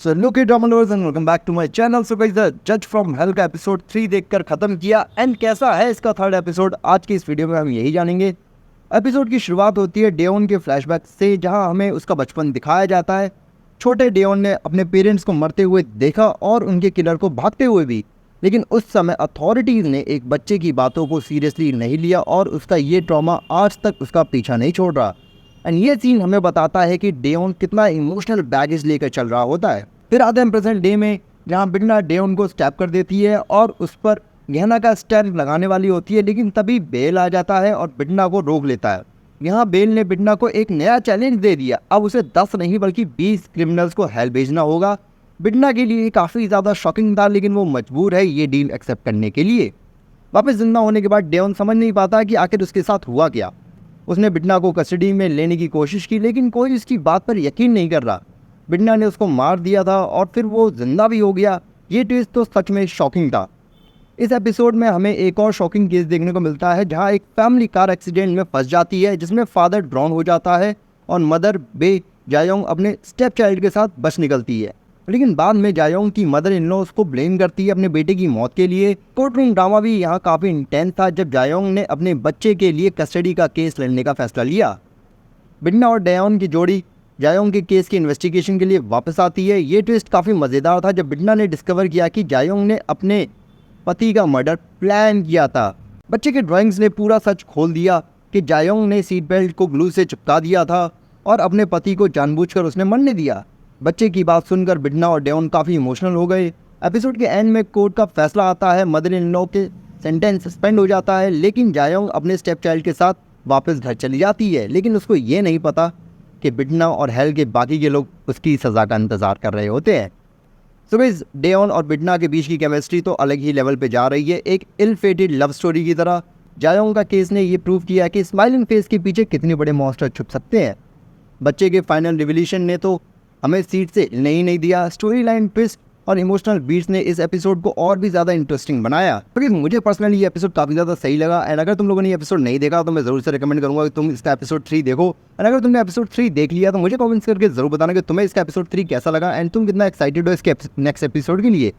So look it drama lovers and welcome back to my channel. So guys, the जज from hell का episode 3 देखकर खत्म किया and कैसा है इसका थर्ड एपिसोड, आज की इस वीडियो में हम यही जानेंगे। एपिसोड की शुरुआत होती है डेओन के फ्लैशबैक से, जहां हमें उसका बचपन दिखाया जाता है। छोटे डेओन ने अपने पेरेंट्स को मरते हुए देखा और उनके किलर को भागते हुए भी, लेकिन उस समय अथॉरिटीज़ ने एक बच्चे की बातों को सीरियसली नहीं लिया और उसका ये ट्रॉमा आज तक उसका पीछा नहीं छोड़ रहा। एंड ये सीन हमें बताता है कि डेओन कितना इमोशनल बैगेज लेकर चल रहा होता है। फिर आते हैं प्रेजेंट डे में, जहाँ बिडना डेओन को स्टैप कर देती है और उस पर गहना का स्टैम्प लगाने वाली होती है, लेकिन तभी बेल आ जाता है और बिडना को रोक लेता है। यहाँ बेल ने बिडना को एक नया चैलेंज दे दिया। अब उसे 10 नहीं बल्कि 20 क्रिमिनल्स को हेल भेजना होगा। बिडना के लिए काफ़ी ज़्यादा शॉकिंग था, लेकिन वो मजबूर है ये डील एक्सेप्ट करने के लिए। वापस जिंदा होने के बाद डेओन समझ नहीं पाता कि आखिर उसके साथ हुआ क्या। उसने बिडना को कस्टडी में लेने की कोशिश की, लेकिन कोई उसकी बात पर यकीन नहीं कर रहा। बिडना ने उसको मार दिया था और फिर वो जिंदा भी हो गया। ये ट्विस्ट तो सच में शॉकिंग था। इस एपिसोड में हमें एक और शॉकिंग केस देखने को मिलता है, जहां एक फैमिली कार एक्सीडेंट में फंस जाती है, जिसमें फादर ड्रॉन हो जाता है और मदर बे जायोंग अपने स्टेप चाइल्ड के साथ बच निकलती है। लेकिन बाद में जायोंग की मदर इन लॉ उसको ब्लेम करती है अपने बेटे की मौत के लिए। कोर्ट रूम ड्रामा भी यहाँ काफ़ी इंटेंस था, जब जायोंग ने अपने बच्चे के लिए कस्टडी का केस लड़ने का फैसला लिया। बिडना और डेओन की जोड़ी जायोंग के केस की इन्वेस्टिगेशन के लिए वापस आती है। ये ट्विस्ट काफ़ी मज़ेदार था, जब बिडना ने डिस्कवर किया कि जायोंग ने अपने पति का मर्डर प्लान किया था। बच्चे के ड्राइंग्स ने पूरा सच खोल दिया कि जायोंग ने सीट बेल्ट को ग्लू से चिपका दिया था और अपने पति को जानबूझकर उसने मरने दिया। बच्चे की बात सुनकर बिडना और डेओन काफ़ी इमोशनल हो गए। एपिसोड के एंड में कोर्ट का फैसला आता है, मदर इन लॉ के सेंटेंस सस्पेंड हो जाता है, लेकिन जायोंग अपने स्टेप चाइल्ड के साथ वापस घर चली जाती है। लेकिन उसको ये नहीं पता कि बिडना और हेल के बाकी के लोग उसकी सज़ा का इंतज़ार कर रहे होते हैं। सो गाइस, डेओन और बिडना के बीच की केमिस्ट्री तो अलग ही लेवल पे जा रही है, एक इल फेटेड लव स्टोरी की तरह। जायोंग का केस ने ये प्रूव किया कि स्माइलिंग फेस के पीछे कितने बड़े मॉन्स्टर छुप सकते हैं। बच्चे के फाइनल रिविलेशन ने तो हमें सीट से नहीं दिया। स्टोरी लाइन ट्विस्ट और इमोशनल बीट्स ने इस एपिसोड को और भी ज़्यादा इंटरेस्टिंग बनाया। क्योंकि मुझे पर्सनली ये एपिसोड काफ़ी ज़्यादा सही लगा। एंड अगर तुम लोगों ने ये एपिसोड नहीं देखा तो मैं ज़रूर से रिकमेंड करूँगा कि तुम इसका एपिसोड 3 देखो। एंड अगर तुमने एपिसोड 3 देख लिया तो मुझे कमेंट्स करके ज़रूर बताना कि तुम्हें इसका एपिसोड 3 कैसा लगा एंड तुम कितना एक्साइटेड हो इसके नेक्स्ट एपिसोड के लिए।